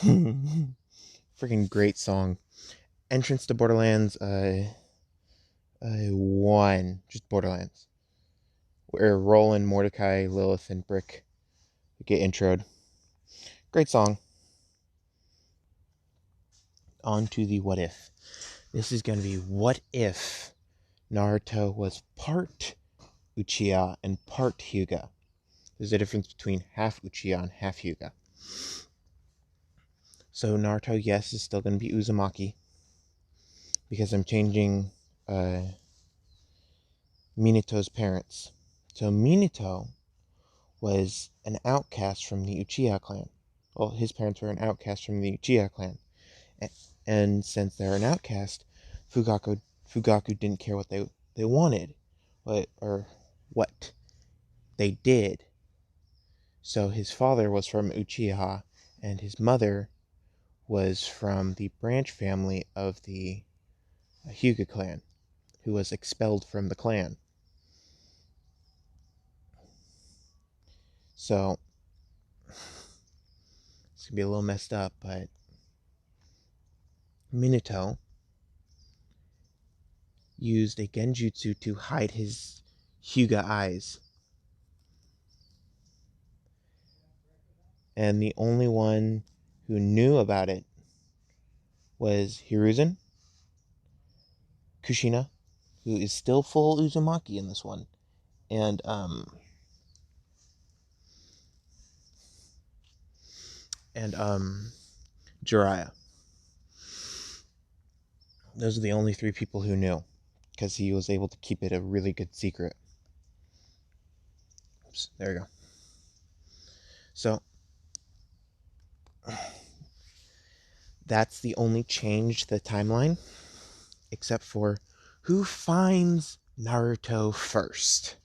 Freaking great song. Entrance to Borderlands, 1. Just Borderlands. Where Roland, Mordecai, Lilith, and Brick get introed. Great song. On to the what if. This is going to be what if Naruto was part Uchiha and part Hyuga. There's a difference between half Uchiha and half Hyuga. So Naruto, yes, is still going to be Uzumaki. Because I'm changing Minato's parents. So Minato was an outcast from the Uchiha clan. Well, his parents were an outcast from the Uchiha clan. And since they're an outcast, Fugaku didn't care what they wanted. What they did. So his father was from Uchiha, and his mother was from the branch family of the Hyuga clan, who was expelled from the clan. So it's going to be a little messed up, but Minato used a genjutsu to hide his Hyuga eyes. And the only one who knew about it was Hiruzen, Kushina, who is still full Uzumaki in this one, and Jiraiya. Those are the only 3 people who knew, because he was able to keep it a really good secret. Oops, there we go. So that's the only change to the timeline, except for who finds Naruto first.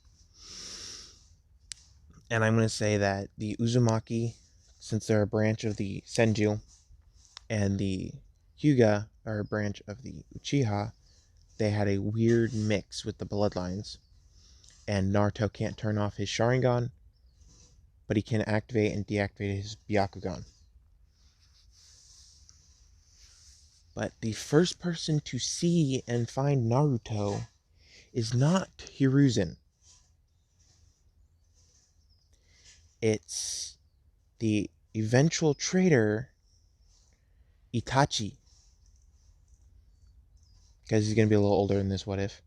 And I'm going to say that the Uzumaki, since they're a branch of the Senju, and the Hyuga are a branch of the Uchiha, they had a weird mix with the bloodlines. And Naruto can't turn off his Sharingan, but he can activate and deactivate his Byakugan. But the first person to see and find Naruto is not Hiruzen. It's the eventual traitor, Itachi. Because he's going to be a little older in this what if.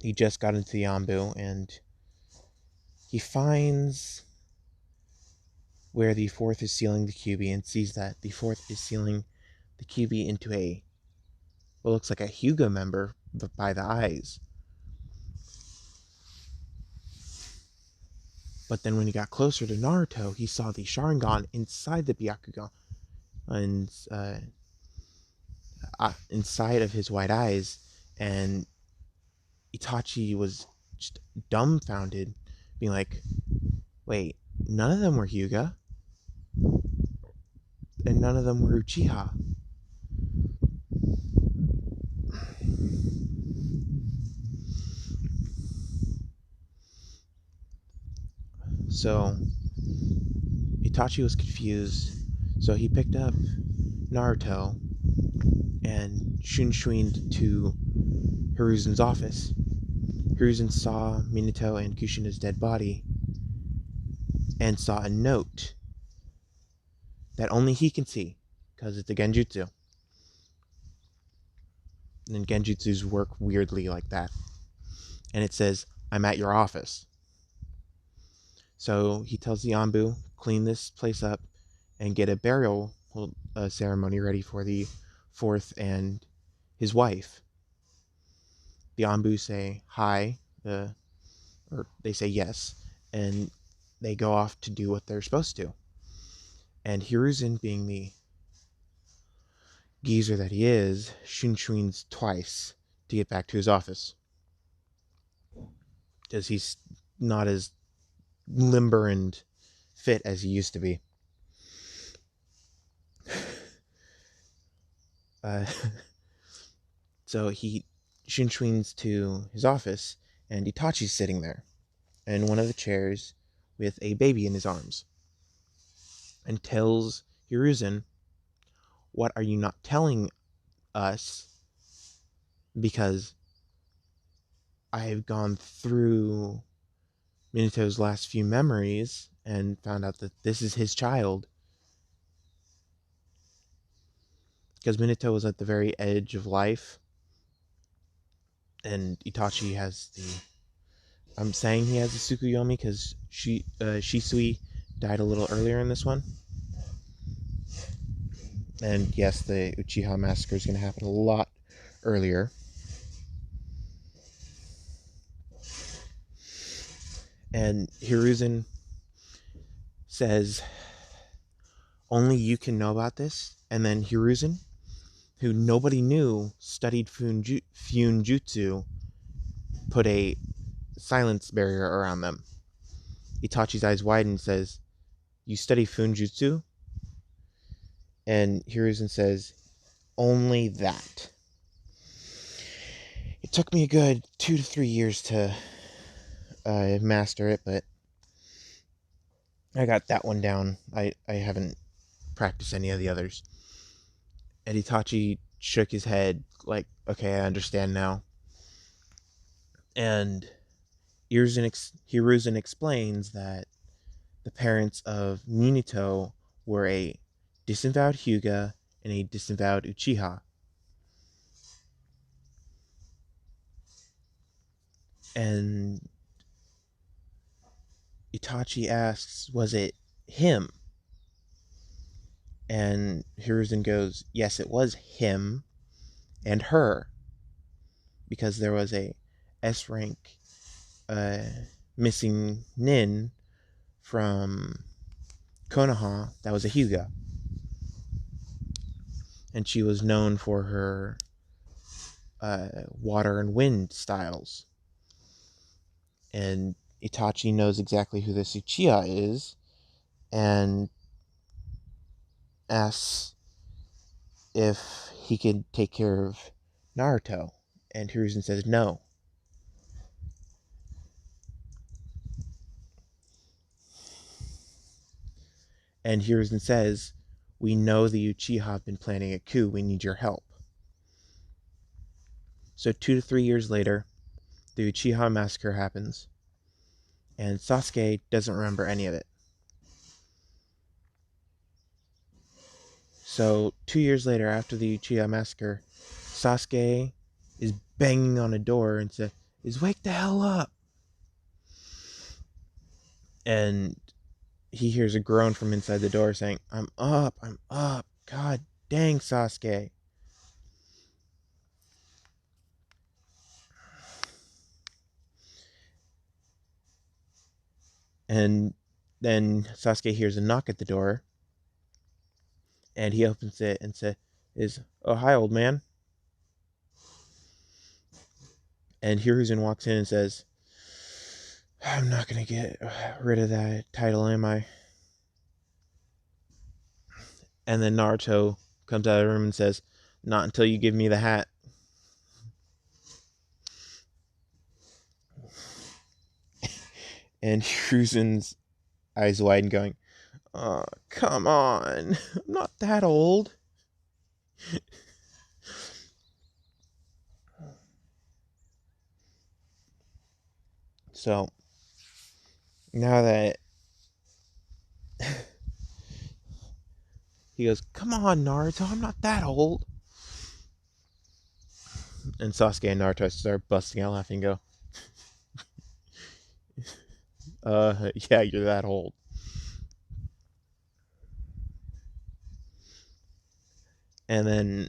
He just got into the Anbu, and he finds where the 4th is sealing the Kyuubi, and sees that the 4th is sealing the Kyuubi into what looks like a Hyuga member by the eyes. But then when he got closer to Naruto, he saw the Sharingan inside the Byakugan, and inside of his white eyes, and Itachi was just dumbfounded, being like, wait, none of them were Hyuga, and none of them were Uchiha. So Itachi was confused, so he picked up Naruto and shunshuined to Hiruzen's office. Hiruzen saw Minato and Kushina's dead body and saw a note that only he can see, because it's a genjutsu. And genjutsus work weirdly like that. And it says, "I'm at your office." So he tells the Anbu, clean this place up and get a burial ceremony ready for the 4th and his wife. The Anbu say hi, or they say yes, and they go off to do what they're supposed to. And Hiruzen, being the geezer that he is, shunshuins twice to get back to his office, because he's not as limber and fit as he used to be. So he shunshuins to his office, and Itachi's sitting there in one of the chairs with a baby in his arms. and tells Hiruzen, "What are you not telling us? Because I've gone through Minato's last few memories and found out that this is his child." Because Minato was at the very edge of life, and Itachi has the... I'm saying he has the Tsukuyomi because Shisui died a little earlier in this one. And yes, the Uchiha massacre is going to happen a lot earlier. And Hiruzen says, "Only you can know about this." And then Hiruzen, who nobody knew studied Funjutsu, put a silence barrier around them. Itachi's eyes widen and says, "You study Funjutsu?" And Hiruzen says, "Only that. It took me a good 2 to 3 years to master it, but I got that one down. I haven't practiced any of the others." And Itachi shook his head like, "Okay, I understand now." And Hiruzen explains that the parents of Minato were a disavowed Hyuga and a disavowed Uchiha. And Itachi asks, "Was it him?" And Hiruzen goes, "Yes, it was him and her, because there was a S rank uh, missing nin from Konoha that was a Hyuga, and she was known for her water and wind styles." And Itachi knows exactly who this Uchiha is and asks if he can take care of Naruto. And Hiruzen says no. And Hiruzen says, "We know the Uchiha have been planning a coup. We need your help." So 2 to 3 years later, the Uchiha massacre happens, and Sasuke doesn't remember any of it. So 2 years later, after the Uchiha massacre, Sasuke is banging on a door and says, "Wake the hell up!" And he hears a groan from inside the door saying, I'm up, I'm up. God dang, Sasuke." And then Sasuke hears a knock at the door, and he opens it and says, "Oh, hi, old man." And Hiruzen walks in and says, "I'm not going to get rid of that title, am I?" And then Naruto comes out of the room and says, "Not until you give me the hat." And Hiruzen's eyes widen, going, "Oh, come on. I'm not that old." So, now that he goes, "Come on, Naruto, I'm not that old." And Sasuke and Naruto start busting out laughing and go, yeah, you're that old." And then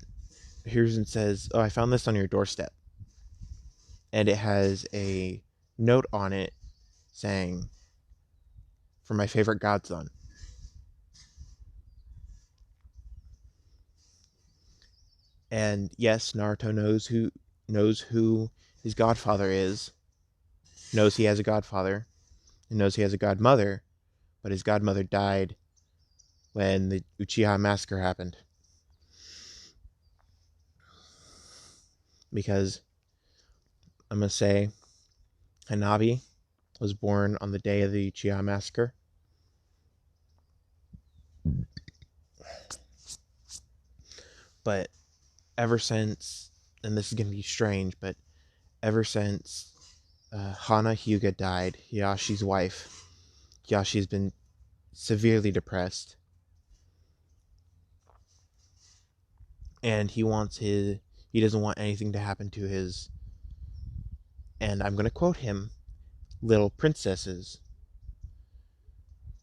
Hiruzen says, "Oh, I found this on your doorstep." And it has a note on it saying, "For my favorite godson." And yes, Naruto knows who his godfather is, knows he has a godfather, and knows he has a godmother, but his godmother died when the Uchiha massacre happened. Because I'm gonna say Hanabi was born on the day of the Uchiha massacre. But ever since, and this is going to be strange, but ever since Hana Hyuga died, Yashi's wife, Yashi's been severely depressed, and he doesn't want anything to happen to his, and I'm going to quote him, little princesses.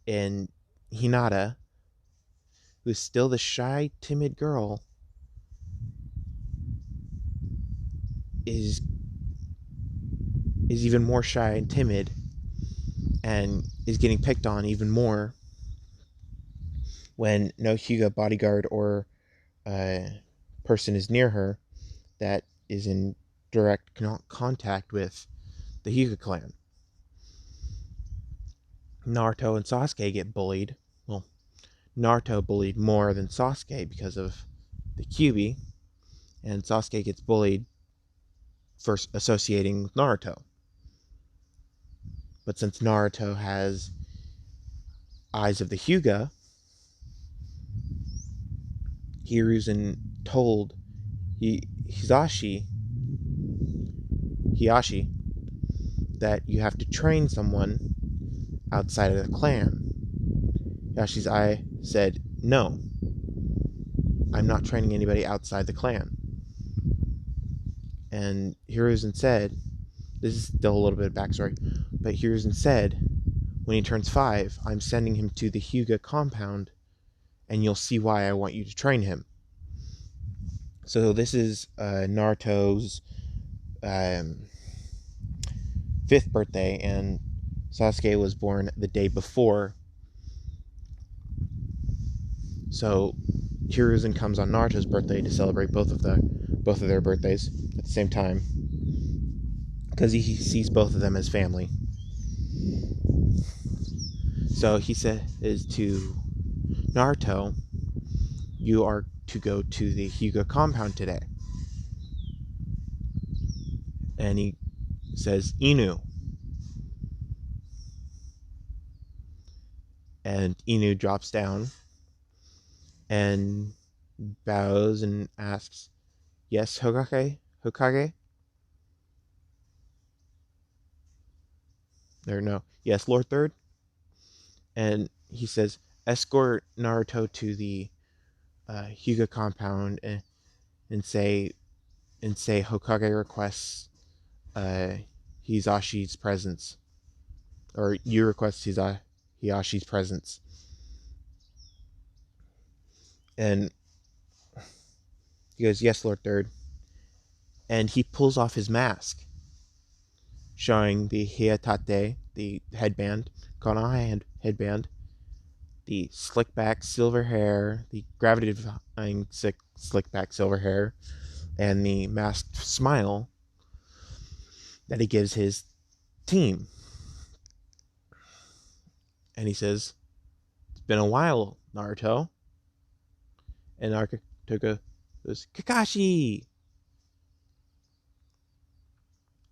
And Hinata, who's still the shy, timid girl, is even more shy and timid, and is getting picked on even more when no Hyuga bodyguard or person is near her that is in direct contact with the Hyuga clan. Naruto and Sasuke get bullied. Well, Naruto bullied more than Sasuke because of the Kyuubi, and Sasuke gets bullied for associating with Naruto. But since Naruto has eyes of the Hyuga, Hiruzen told Hizashi Hiyashi that you have to train someone outside of the clan. Yashi's eye said, "No, I'm not training anybody outside the clan." And Hiruzen said, this is still a little bit of backstory, but Hiruzen said, when he turns 5, I'm sending him to the Hyuga compound, and you'll see why I want you to train him. So this is Naruto's 5th birthday, and Sasuke was born the day before. So Hiruzen comes on Naruto's birthday to celebrate both of their birthdays at the same time, because he sees both of them as family. So he says to Naruto, you are to go to the Hyuga compound today. And he says, Inu. And Inu drops down and bows and asks, yes, Hokage? Or no, yes, Lord Third? And he says, escort Naruto to the Hyuga compound and say Hokage requests Hizashi's presence, or you request Hiyashi's presence. And he goes, yes, Lord Third. And he pulls off his mask, showing the hiatate, the headband, Konoha headband, the slick back silver hair, the gravity-defying slick back silver hair, and the masked smile that he gives his team. And he says, it's been a while, Naruto. And Naruto goes, Kakashi!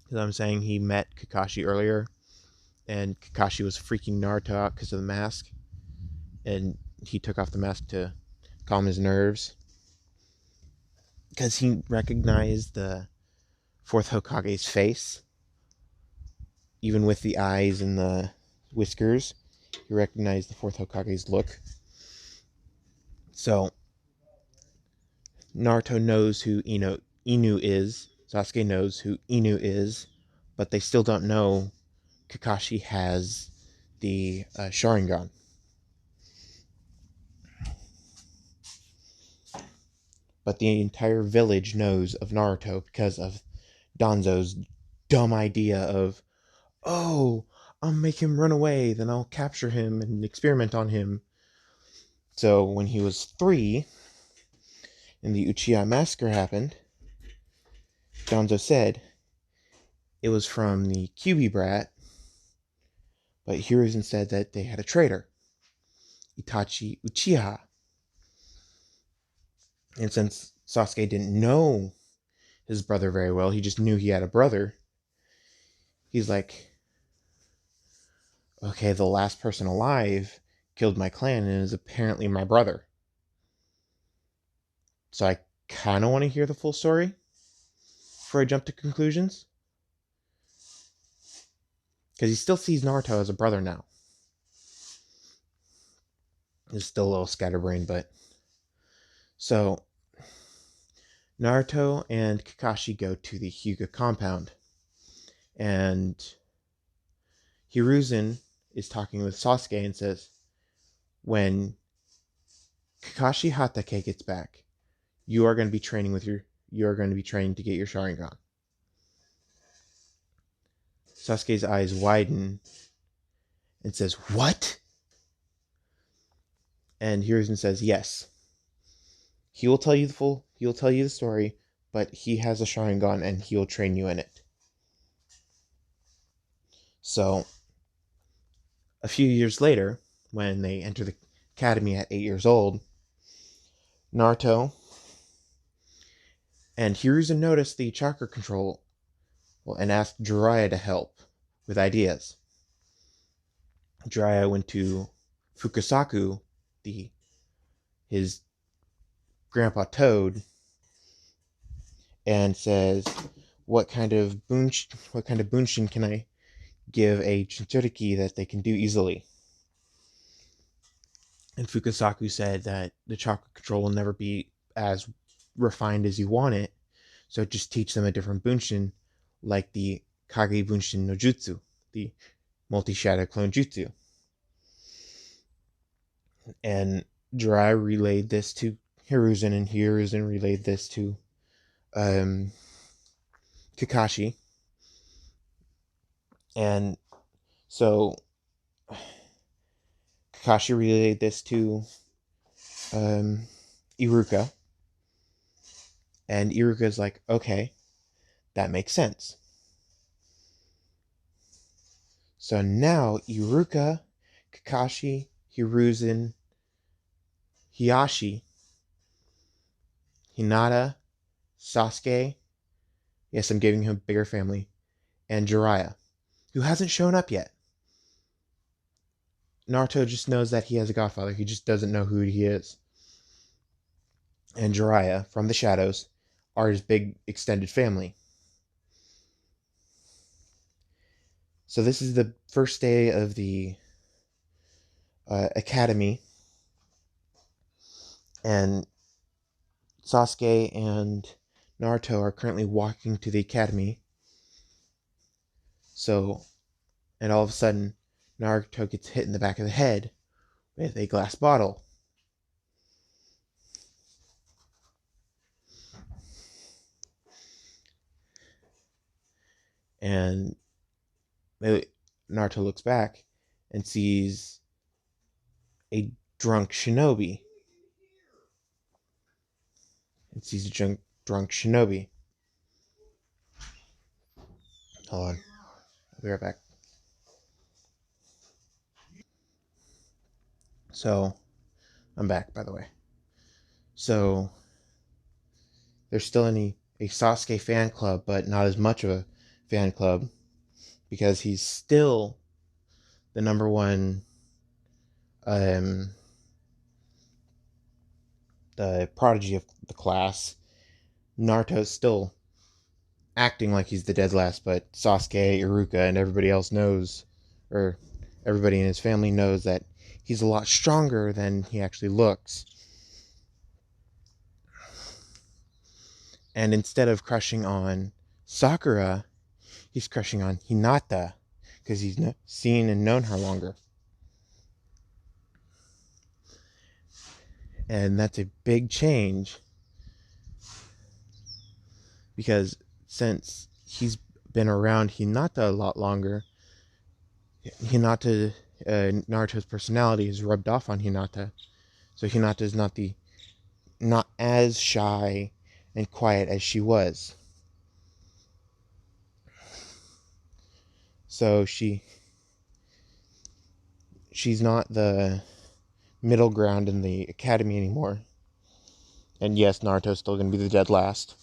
Because I'm saying he met Kakashi earlier, and Kakashi was freaking Naruto out because of the mask. And he took off the mask to calm his nerves, because he recognized the 4th Hokage's face. Even with the eyes and the whiskers, he recognized the 4th Hokage's look. So Naruto knows who Inu is. Sasuke knows who Inu is, but they still don't know Kakashi has the Sharingan. But the entire village knows of Naruto because of Danzo's dumb idea of, oh, I'll make him run away, then I'll capture him and experiment on him. So when he was 3 and the Uchiha massacre happened, Danzo said it was from the Kyuubi brat, but Hiruzen said that they had a traitor, Itachi Uchiha. And since Sasuke didn't know his brother very well, he just knew he had a brother, he's like, okay, the last person alive killed my clan and is apparently my brother. So I kind of want to hear the full story before I jump to conclusions. Because he still sees Naruto as a brother now. He's still a little scatterbrained, but... So, Naruto and Kakashi go to the Hyuga compound. And Hiruzen is talking with Sasuke and says, when Kakashi Hatake gets back, you are going to be training to get your Sharingan. Sasuke's eyes widen and says, what? And Hiruzen says, yes. He will tell you the story, but he has a Sharingan and he will train you in it. So, a few years later, when they enter the academy at 8 years old, Naruto and Hiruzen notice the chakra control and asked Jiraiya to help with ideas. Jiraiya went to Fukasaku, his grandpa Toad, and says, what kind of bunshin can I give a Jinchuriki that they can do easily? And Fukasaku said that the chakra control will never be as refined as you want it, so just teach them a different bunshin, like the Kage Bunshin no Jutsu, the multi-shadow clone jutsu. And Jiraiya relayed this to Hiruzen, and Hiruzen relayed this to Kakashi. And so Kakashi relayed this to Iruka. And Iruka's like, okay, that makes sense. So now Iruka, Kakashi, Hiruzen, Hiyashi, Hinata, Sasuke, yes, I'm giving him a bigger family, and Jiraiya, who hasn't shown up yet. Naruto just knows that he has a godfather, he just doesn't know who he is. And Jiraiya, from the shadows, are his big extended family. So this is the first day of the academy, and Sasuke and Naruto are currently walking to the academy. So, and all of a sudden, Naruto gets hit in the back of the head with a glass bottle. And Naruto looks back and sees a drunk shinobi. Drunk shinobi. Hold on. I'll be right back. So, I'm back, by the way. So, there's still a Sasuke fan club, but not as much of a fan club, because he's still the number one the prodigy of the class. Naruto's still acting like he's the dead last, but Sasuke, Iruka, and everybody else knows, or everybody in his family knows, that he's a lot stronger than he actually looks. And instead of crushing on Sakura, he's crushing on Hinata, because he's seen and known her longer. And that's a big change, because since he's been around Hinata a lot longer, Naruto's personality is rubbed off on Hinata. So Hinata is not as shy and quiet as she was. So she's not the middle ground in the academy anymore. And yes, Naruto's still going to be the dead last.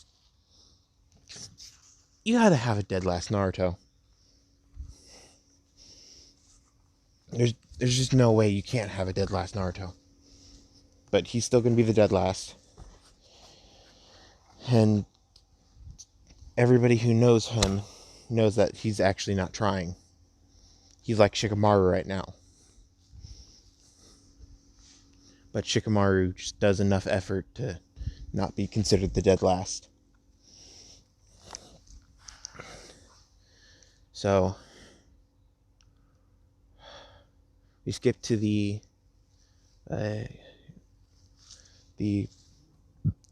You gotta have a dead last Naruto. there's just no way you can't have a dead last Naruto. But he's still going to be the dead last. And everybody who knows him knows that he's actually not trying. He's like Shikamaru right now. But Shikamaru just does enough effort to not be considered the dead last. So we skip to the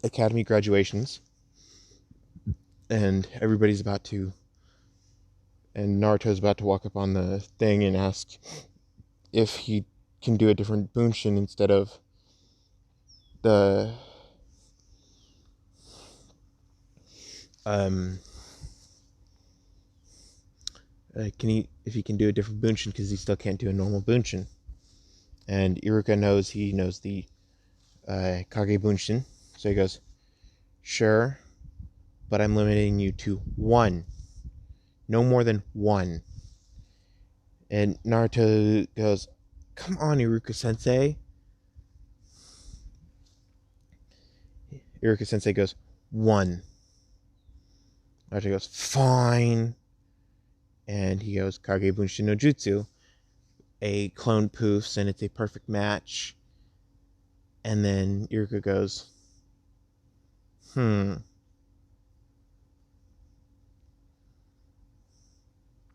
academy graduations, and everybody's about to, and Naruto's about to walk up on the thing and ask if he can do a different bunshin instead of the if he can do a different bunshin because he still can't do a normal bunshin. And Iruka knows the Kage bunshin, so he goes, sure, but I'm limiting you to one, no more than one. And Naruto goes, come on, Iruka sensei. Iruka sensei goes, one. Naruto goes, fine. And he goes, Kage bunshin no jutsu. A clone poofs, and it's a perfect match. And then Iruka goes,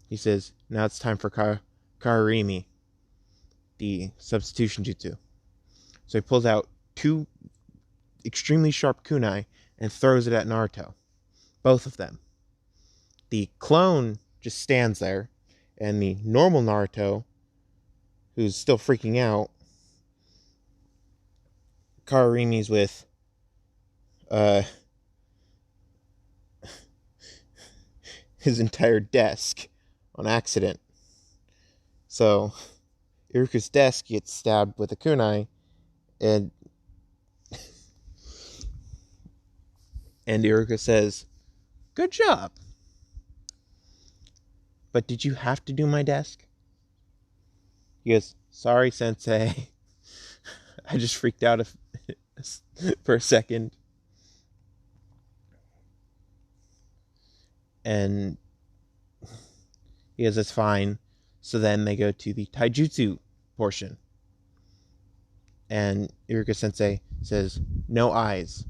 He says, now it's time for Karimi, the substitution jutsu. So he pulls out two extremely sharp kunai and throws it at Naruto. Both of them. The clone just stands there, and the normal Naruto, who's still freaking out, Karimi's with his entire desk on accident. So Iruka's desk gets stabbed with a kunai, and Iruka says, good job. But did you have to do my desk? He goes, sorry, sensei. I just freaked out for a second. And he goes, that's fine. So then they go to the taijutsu portion. And Iruka sensei says, no eyes,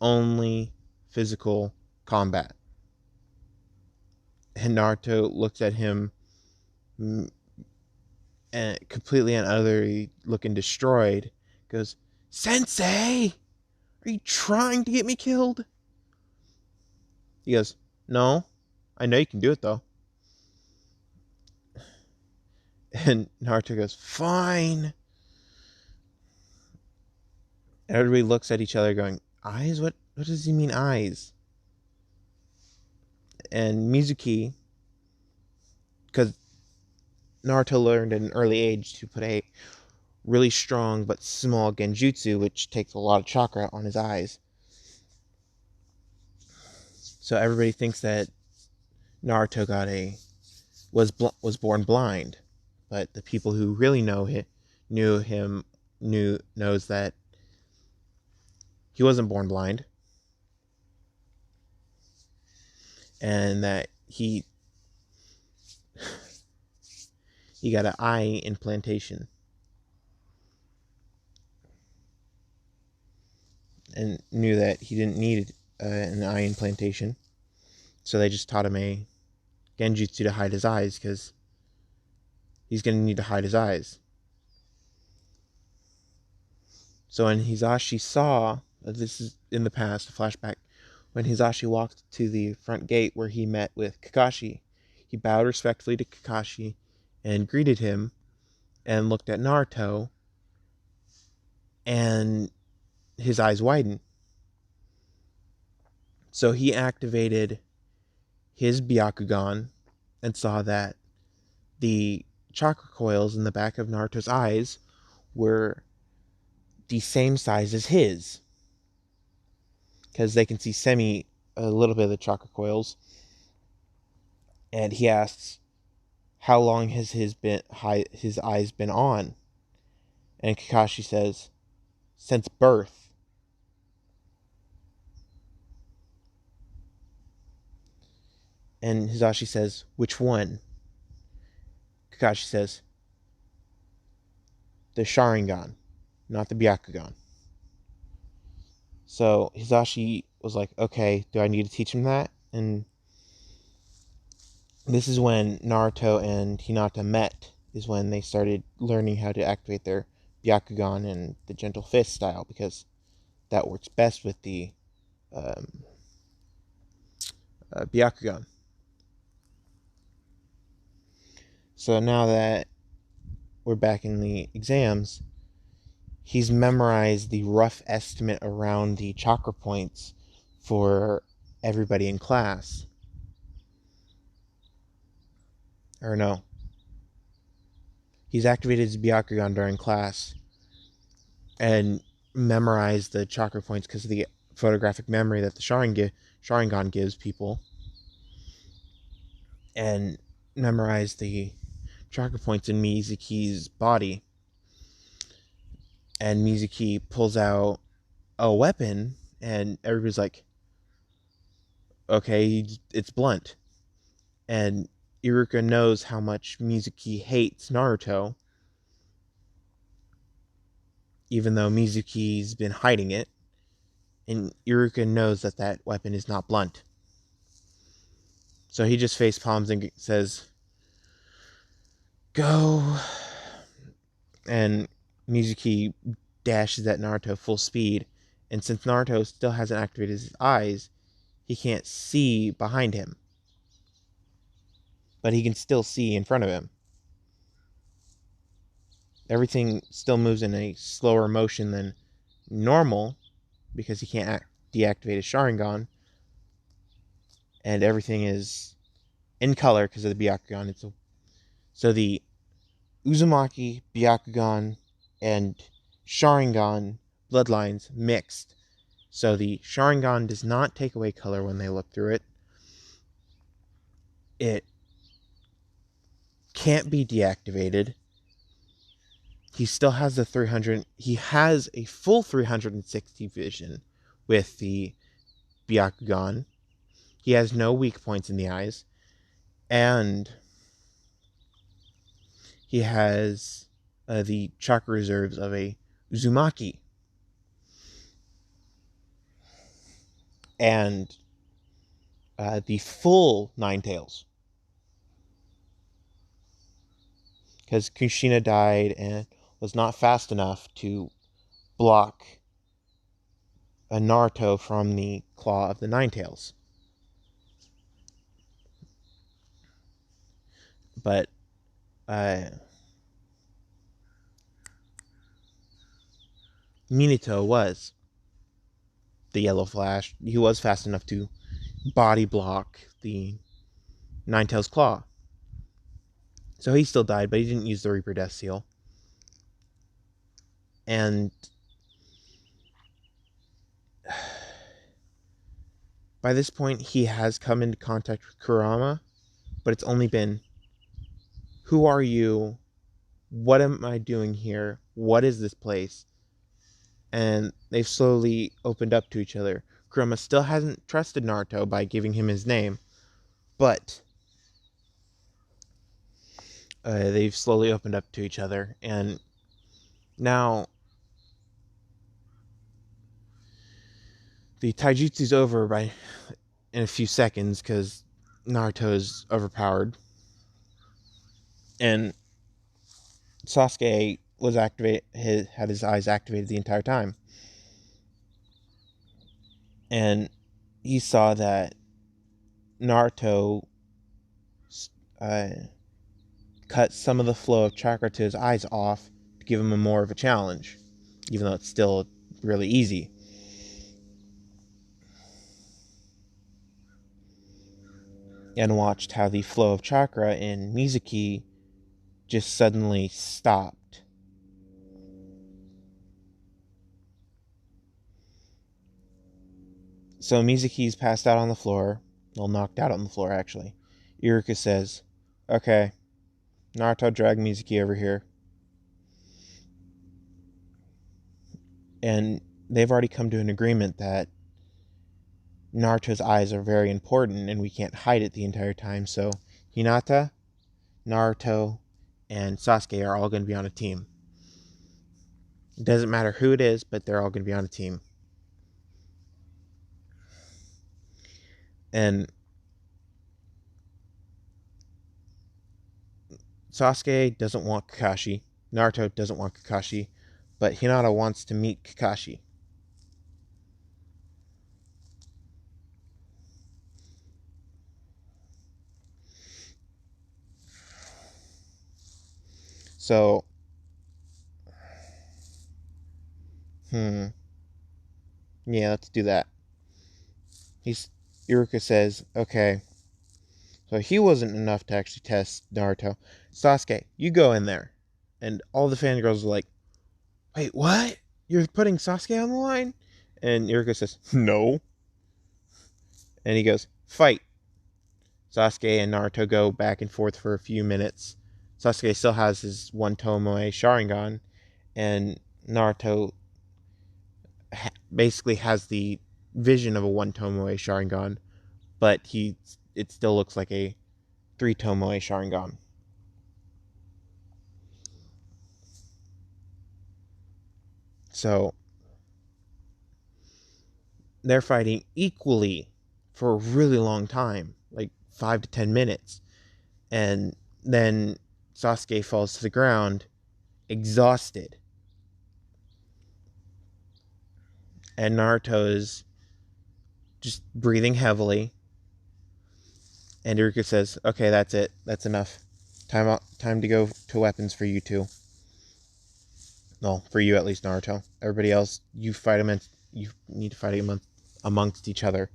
only physical combat. And Naruto looks at him and completely and utterly looking destroyed, goes, sensei, are you trying to get me killed? He goes, no, I know you can do it though. And Naruto goes, fine. And everybody looks at each other going, eyes? What does he mean, eyes? And Mizuki, because Naruto learned at an early age to put a really strong but small genjutsu, which takes a lot of chakra on his eyes. So everybody thinks that Naruto was born blind, but the people who really knows that he wasn't born blind, and that he got an eye implantation, and knew that he didn't need an eye implantation, so they just taught him a genjutsu to hide his eyes, because he's going to need to hide his eyes. So when Hisashi saw, this is in the past, a flashback, when Hisashi walked to the front gate where he met with Kakashi, he bowed respectfully to Kakashi and greeted him and looked at Naruto, and his eyes widened. So he activated his Byakugan and saw that the chakra coils in the back of Naruto's eyes were the same size as his, because they can see a little bit of the chakra coils. And he asks, how long has his eyes been on? And Kakashi says, since birth. And Hisashi says, which one? Kakashi says, the Sharingan, not the Byakugan. So Hisashi was like, okay, do I need to teach him that? And this is when Naruto and Hinata met, is when they started learning how to activate their Byakugan and the Gentle Fist style, because that works best with the um, Byakugan. So now that we're back in the exams, he's memorized the rough estimate around the chakra points for everybody in class. Or no, he's activated his Byakugan during class and memorized the chakra points because of the photographic memory that the Sharingan gives people, and memorized the chakra points in Mizuki's body. And Mizuki pulls out a weapon, and everybody's like, okay, it's blunt. And Iruka knows how much Mizuki hates Naruto, even though Mizuki's been hiding it. And Iruka knows that that weapon is not blunt. So he just face palms and says, go. And Mizuki dashes at Naruto full speed. And since Naruto still hasn't activated his eyes, he can't see behind him. But he can still see in front of him. Everything still moves in a slower motion than normal because he can't deactivate his Sharingan. And everything is in color because of the Byakugan. So the Uzumaki, Byakugan, and Sharingan bloodlines mixed. So the Sharingan does not take away color when they look through it. It can't be deactivated. He still has the 300. He has a full 360 vision with the Byakugan. He has no weak points in the eyes. And he has the chakra reserves of a Uzumaki. And the full Nine Tails. Because Kushina died and was not fast enough to block a Naruto from the claw of the Nine Tails. But Minato was the Yellow Flash. He was fast enough to body block the Nine Tails claw. So he still died, but he didn't use the Reaper Death Seal. And by this point, he has come into contact with Kurama, but it's only been, who are you? What am I doing here? What is this place? And they've slowly opened up to each other. Kurama still hasn't trusted Naruto by giving him his name, but they've slowly opened up to each other. And now the taijutsu's over in a few seconds because Naruto is overpowered. And Sasuke was had his eyes activated the entire time. And he saw that Naruto cut some of the flow of chakra to his eyes off to give him more of a challenge, even though it's still really easy. And watched how the flow of chakra in Mizuki just suddenly stopped. So Mizuki's passed out on the floor. Well, knocked out on the floor, actually. Iruka says, okay, Naruto dragged Mizuki over here. And they've already come to an agreement that Naruto's eyes are very important and we can't hide it the entire time. So Hinata, Naruto, and Sasuke are all going to be on a team. It doesn't matter who it is, but they're all going to be on a team. And Sasuke doesn't want Kakashi. Naruto doesn't want Kakashi. But Hinata wants to meet Kakashi. So, yeah, let's do that. Iruka says, okay, so he wasn't enough to actually test Naruto. Sasuke, you go in there. And all the fangirls are like, wait, what? You're putting Sasuke on the line? And Iruka says, no. And he goes, fight. Sasuke and Naruto go back and forth for a few minutes. Sasuke still has his one Tomoe Sharingan, and Naruto basically has the vision of a one Tomoe Sharingan, but it still looks like a three Tomoe Sharingan. So they're fighting equally for a really long time, like 5 to 10 minutes, and then Sasuke falls to the ground, exhausted, and Naruto is just breathing heavily. And Iruka says, "Okay, that's it. That's enough. Time to go to weapons for you two. Well, for you at least, Naruto. Everybody else, you need to fight amongst each other."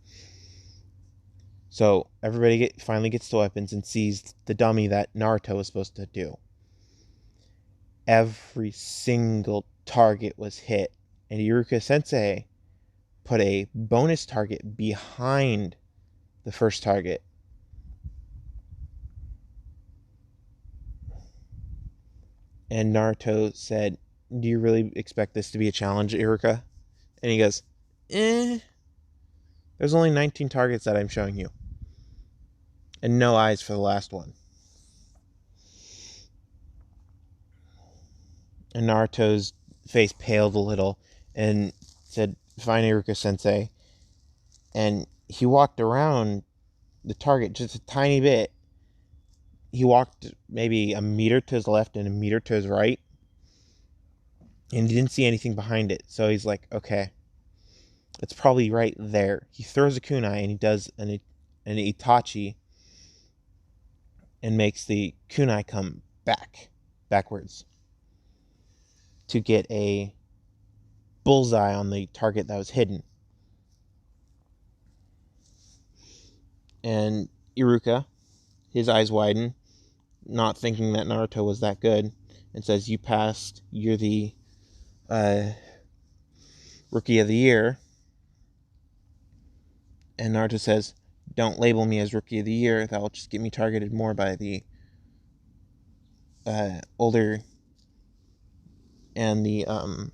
So everybody finally gets to weapons and sees the dummy that Naruto was supposed to do. Every single target was hit, and Iruka Sensei put a bonus target behind the first target. And Naruto said, "Do you really expect this to be a challenge, Iruka?" And he goes, there's only 19 targets that I'm showing you. And no eyes for the last one. And Naruto's face paled a little and said, "Fine, Iruka Sensei." And he walked around the target just a tiny bit. He walked maybe a meter to his left and a meter to his right. And he didn't see anything behind it. So he's like, okay, it's probably right there. He throws a kunai and he does an Itachi and makes the kunai come backwards to get a bullseye on the target that was hidden. And Iruka, his eyes widen, not thinking that Naruto was that good, and says, "You passed. You're the Rookie of the Year." And Naruto says, "Don't label me as Rookie of the Year. That will just get me targeted more by the older and the um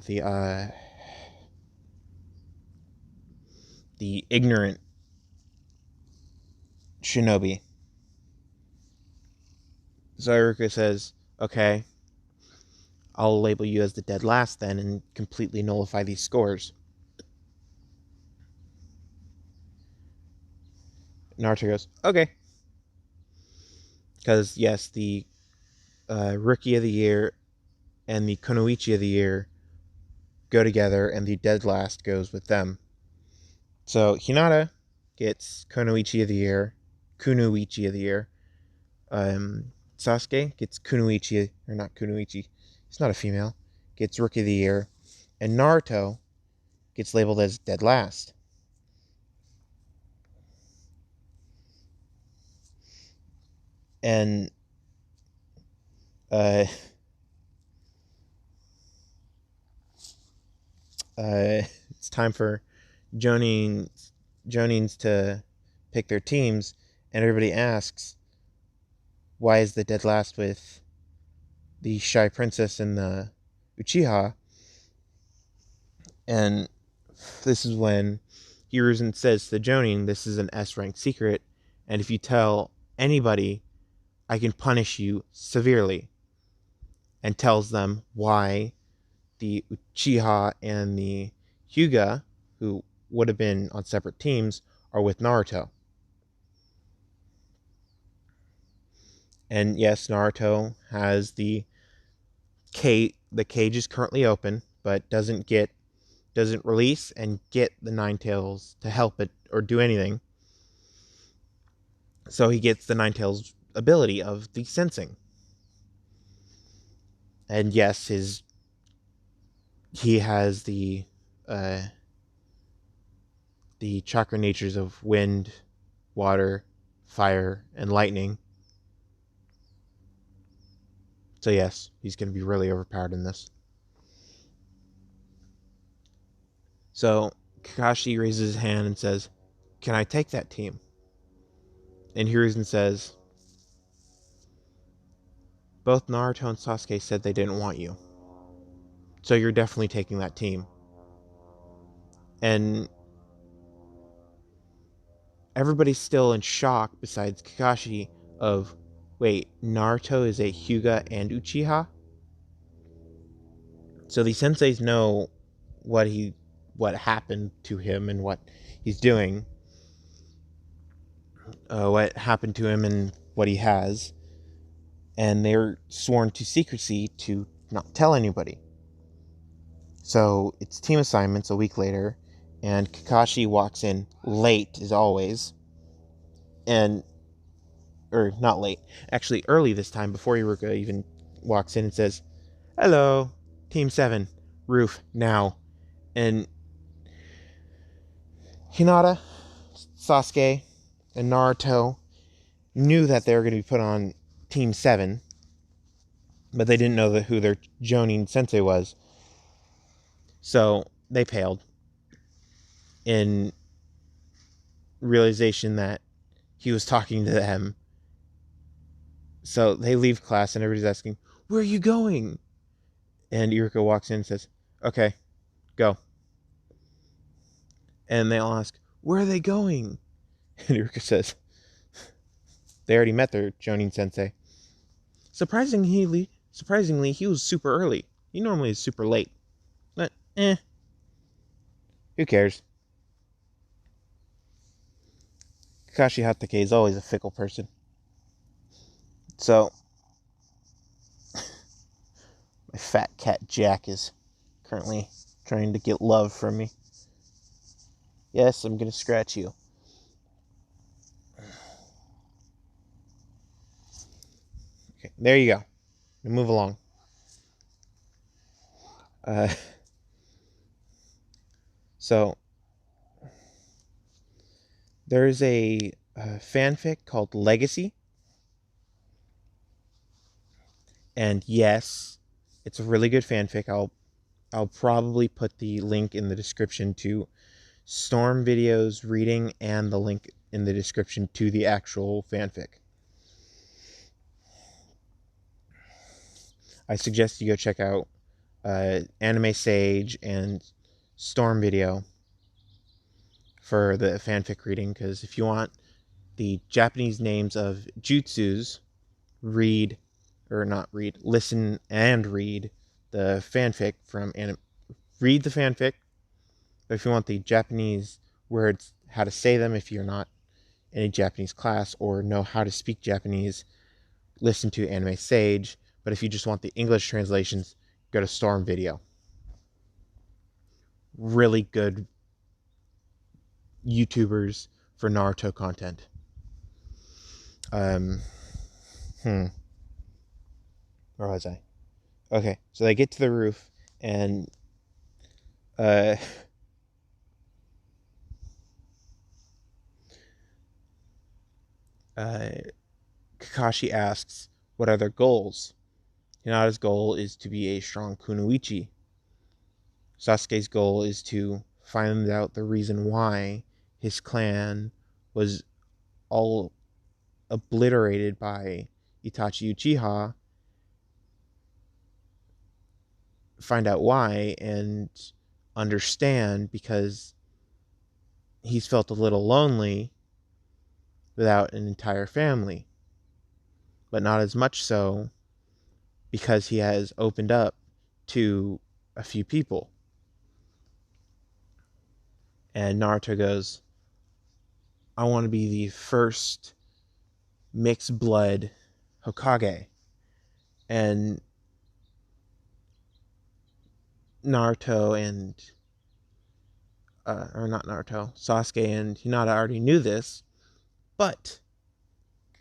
the the ignorant shinobi." So Iruka says, "Okay, I'll label you as the dead last then and completely nullify these scores." Naruto goes, "Okay." Because, yes, the Rookie of the Year and the Kunoichi of the Year go together, and the dead last goes with them. So Hinata gets Kunoichi of the Year. Sasuke gets Kunoichi, or not Kunoichi, he's not a female, gets Rookie of the Year. And Naruto gets labeled as dead last. And it's time for Jonin Jonins to pick their teams, and everybody asks, why is the dead last with the Shy Princess and the Uchiha? And this is when Hiruzen says to Jonin, this is an S-ranked secret, and if you tell anybody, I can punish you severely. And tells them why the Uchiha and the Huga, who would have been on separate teams, are with Naruto. And yes, Naruto has the cage. The cage is currently open, but doesn't release and get the Nine Tails to help it or do anything. So he gets the Nine Tails ability of the sensing. And yes, he has the chakra natures of wind, water, fire, and lightning. So yes, he's going to be really overpowered in this. So Kakashi raises his hand and says, can I take that team? And Hiruzen says, both Naruto and Sasuke said they didn't want you. So you're definitely taking that team. And everybody's still in shock besides Kakashi of, wait, Naruto is a Hyuga and Uchiha? So the senseis know what happened to him and what he's doing, what happened to him and what he has, and they're sworn to secrecy to not tell anybody. So it's team assignments a week later, and Kakashi walks in late as always, or not late, actually early this time, before Iruka even walks in and says, hello, Team 7, roof, now. And Hinata, Sasuke, and Naruto knew that they were going to be put on Team 7, but they didn't know who their Jonin sensei was. So they paled in realization that he was talking to them. So they leave class and everybody's asking, where are you going? And Iruka walks in and says, okay, go. And they all ask, where are they going? And Iruka says, they already met their Jonin sensei. Surprisingly, he was super early. He normally is super late. But, who cares? Kakashi Hatake is always a fickle person. So, my fat cat Jack is currently trying to get love from me. Yes, I'm going to scratch you. Okay, there you go. Now move along. So, there's a fanfic called Legacy. And yes, it's a really good fanfic. I'll probably put the link in the description to Storm Video's reading and the link in the description to the actual fanfic. I suggest you go check out Anime Sage and Storm Video for the fanfic reading, because if you want the Japanese names of jutsus, listen and read the fanfic from anime. Read the fanfic, but if you want the Japanese words, how to say them if you're not in a Japanese class or know how to speak Japanese, listen to Anime Sage. But if you just want the English translations, go to Storm Video. Really good YouTubers for Naruto content. Where was I? Okay, so they get to the roof, and Kakashi asks, what are their goals? Hinata's goal is to be a strong kunoichi. Sasuke's goal is to find out the reason why his clan was all obliterated by Itachi Uchiha, find out why and understand, because he's felt a little lonely without an entire family, but not as much so because he has opened up to a few people. And Naruto goes, I want to be the first mixed blood Hokage. And Naruto and or not Naruto, Sasuke and Hinata already knew this, but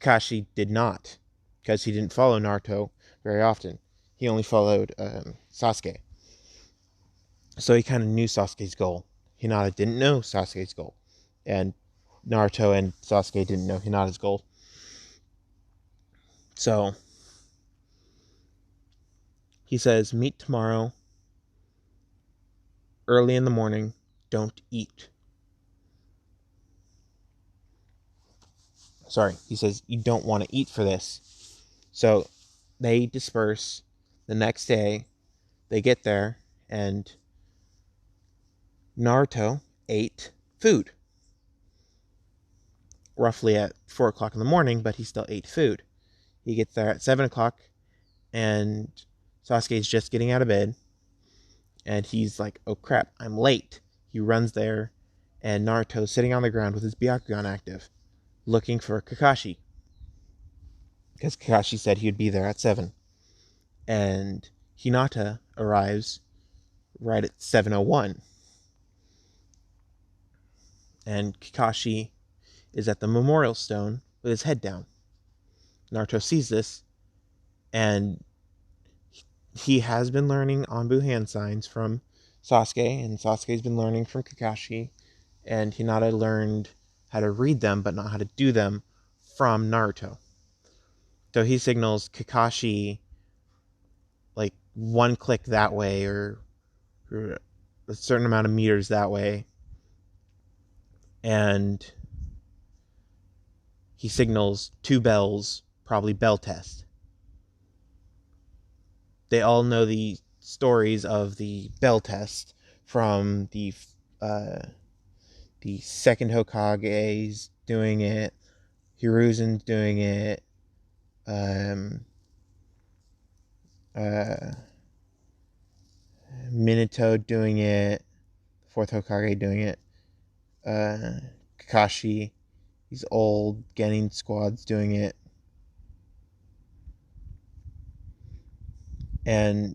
Kakashi did not, because he didn't follow Naruto very often. He only followed Sasuke. So he kind of knew Sasuke's goal. Hinata didn't know Sasuke's goal. And Naruto and Sasuke didn't know Hinata's goal. So he says, meet tomorrow, early in the morning, don't eat. Sorry, he says, you don't want to eat for this. So they disperse. The next day, they get there, and Naruto ate food. Roughly at 4 o'clock in the morning, but he still ate food. He gets there at 7 o'clock, and Sasuke's just getting out of bed, and he's like, oh crap, I'm late. He runs there, and Naruto's sitting on the ground with his Byakugan active, looking for Kakashi, because Kakashi said he would be there at 7. And Hinata arrives right at 7:01, and Kakashi is at the memorial stone with his head down. Naruto sees this, and he has been learning Anbu hand signs from Sasuke, and Sasuke's been learning from Kakashi, and Hinata learned how to read them but not how to do them from Naruto. So he signals Kakashi like one click that way, or a certain amount of meters that way, and he signals 2 bells, probably bell test. They all know the stories of the bell test from the second Hokage's doing it, Hiruzen's doing it, Minato doing it, fourth Hokage doing it, Kakashi, these old Genin squads doing it. And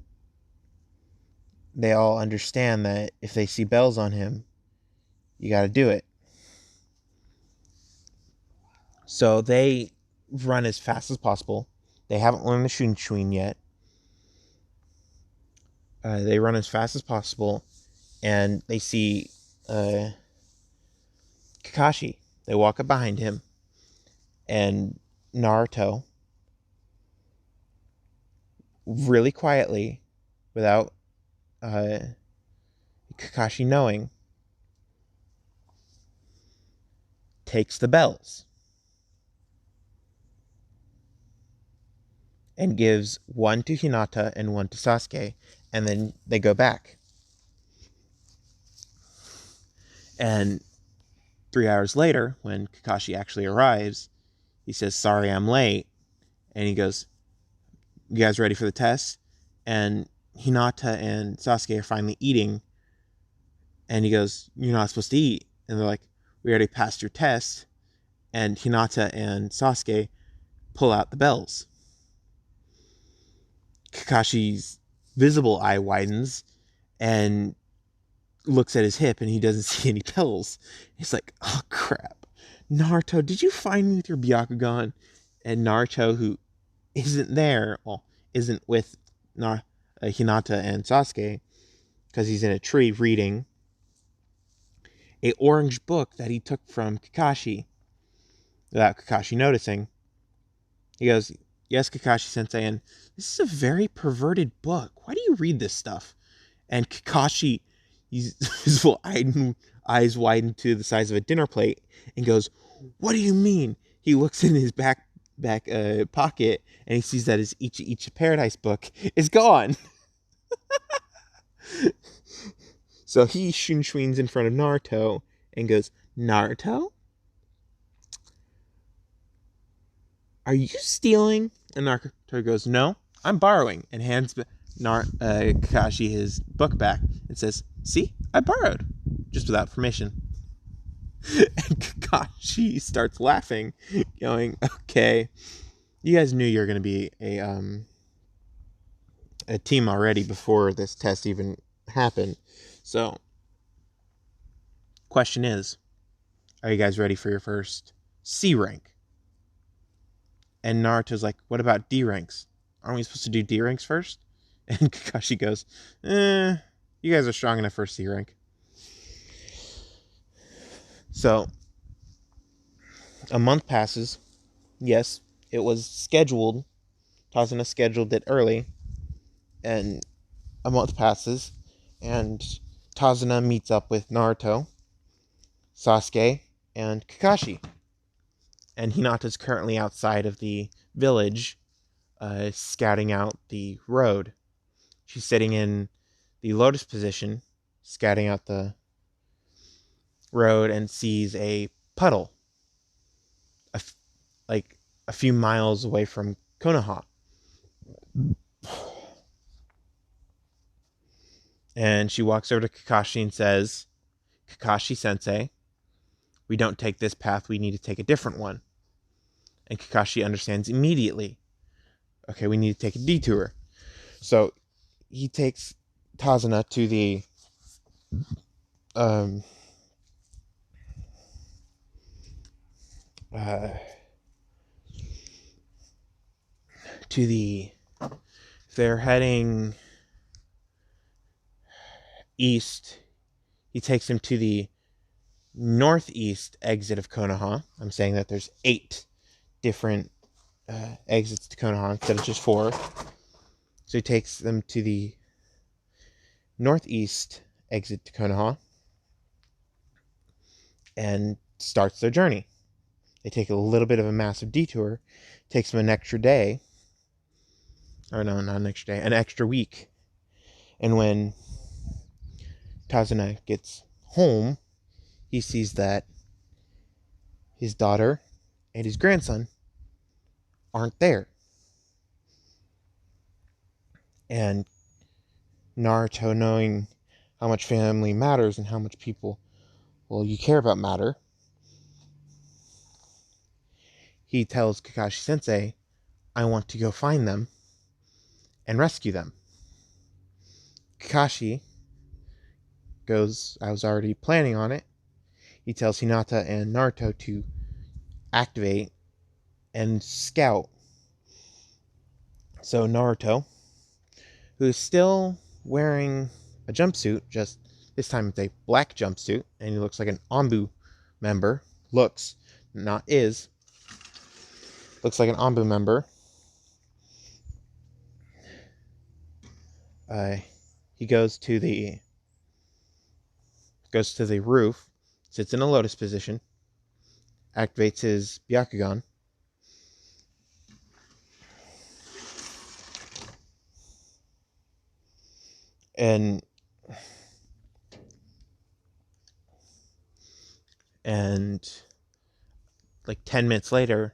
they all understand that if they see bells on him, you got to do it. So they run as fast as possible. They haven't learned the Shunshuin yet. They run as fast as possible, and they see Kakashi. They walk up behind him, and Naruto, really quietly, without Kakashi knowing, takes the bells and gives one to Hinata and one to Sasuke, and then they go back. And 3 hours later, when Kakashi actually arrives, he says, sorry, I'm late. And he goes, you guys ready for the test? And Hinata and Sasuke are finally eating. And he goes, you're not supposed to eat. And they're like, we already passed your test. And Hinata and Sasuke pull out the bells. Kakashi's visible eye widens and looks at his hip, and he doesn't see any bells. He's like, oh crap. Naruto, did you find me with your Byakugan? And Naruto, who isn't there, well, isn't with Hinata and Sasuke, because he's in a tree reading a orange book that he took from Kakashi without Kakashi noticing. He goes, yes, Kakashi-sensei, and this is a very perverted book. Why do you read this stuff? And Kakashi, he's visible eyes widen to the size of a dinner plate, and goes, "What do you mean?" He looks in his back pocket, and he sees that his Ichi Paradise book is gone. So he shun in front of Naruto and goes, "Naruto, are you stealing?" And Naruto goes, "No, I'm borrowing," and hands Kakashi his book back and says, "See, I borrowed, just without permission." And Kakashi starts laughing, going, "Okay, you guys knew you were going to be a team already before this test even happened. So, question is, are you guys ready for your first C rank?" And Naruto's like, "What about D ranks? Aren't we supposed to do D ranks first?" And Kakashi goes, "You guys are strong enough for C rank." So, a month passes. Yes, it was scheduled. Tazuna scheduled it early. And a month passes. And Tazuna meets up with Naruto, Sasuke, and Kakashi. And Hinata's currently outside of the village, scouting out the road. She's sitting in the lotus position, scouting out the road, and sees a puddle like a few miles away from Konoha. And she walks over to Kakashi and says, "Kakashi sensei, we don't take this path, we need to take a different one." And Kakashi understands immediately. Okay, we need to take a detour. So he takes Tazuna to the um uh, to the they're heading east. He takes him to the northeast exit of Konoha. I'm saying that there's 8 different exits to Konoha instead of just 4. So he takes them to the northeast exit to Konoha and starts their journey. They take a little bit of a massive detour. It takes them an extra day. Or no, not an extra day, an extra week. And when Tazuna gets home, he sees that his daughter and his grandson aren't there. And Naruto, knowing how much family matters and how much people, well, you care about matter, he tells Kakashi Sensei, "I want to go find them and rescue them." Kakashi goes, "I was already planning on it." He tells Hinata and Naruto to activate and scout. So Naruto, who is still wearing a jumpsuit, just this time it's a black jumpsuit, and he looks like an Anbu member. Looks, not is. Looks like an Anbu member. He goes to the roof, sits in a lotus position, activates his Byakugan, and like 10 minutes later,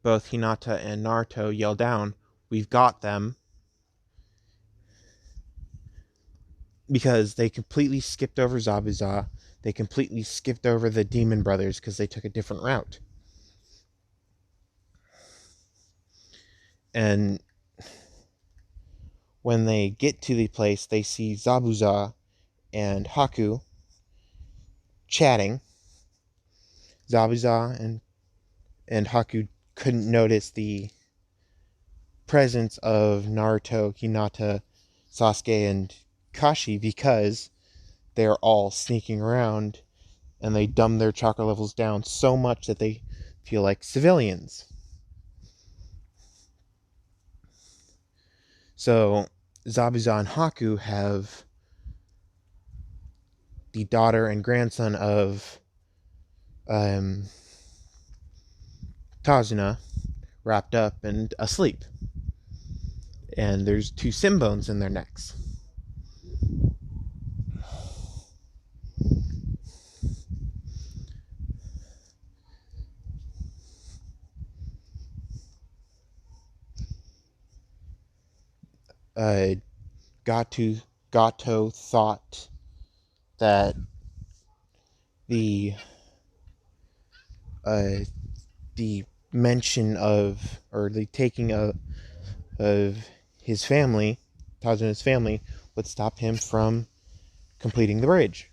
both Hinata and Naruto yell down, "We've got them," because they completely skipped over Zabuza. They completely skipped over the Demon Brothers because they took a different route. And when they get to the place, they see Zabuza and Haku chatting. Zabuza and Haku couldn't notice the presence of Naruto, Hinata, Sasuke, and Kashi because they're all sneaking around, and they dumb their chakra levels down so much that they feel like civilians. So Zabuza and Haku have the daughter and grandson of Tazuna wrapped up and asleep. And there's 2 sim bones in their necks. Uh, Gato thought that the uh, the mention of, or the taking of his family, Tazuna's family, would stop him from completing the bridge.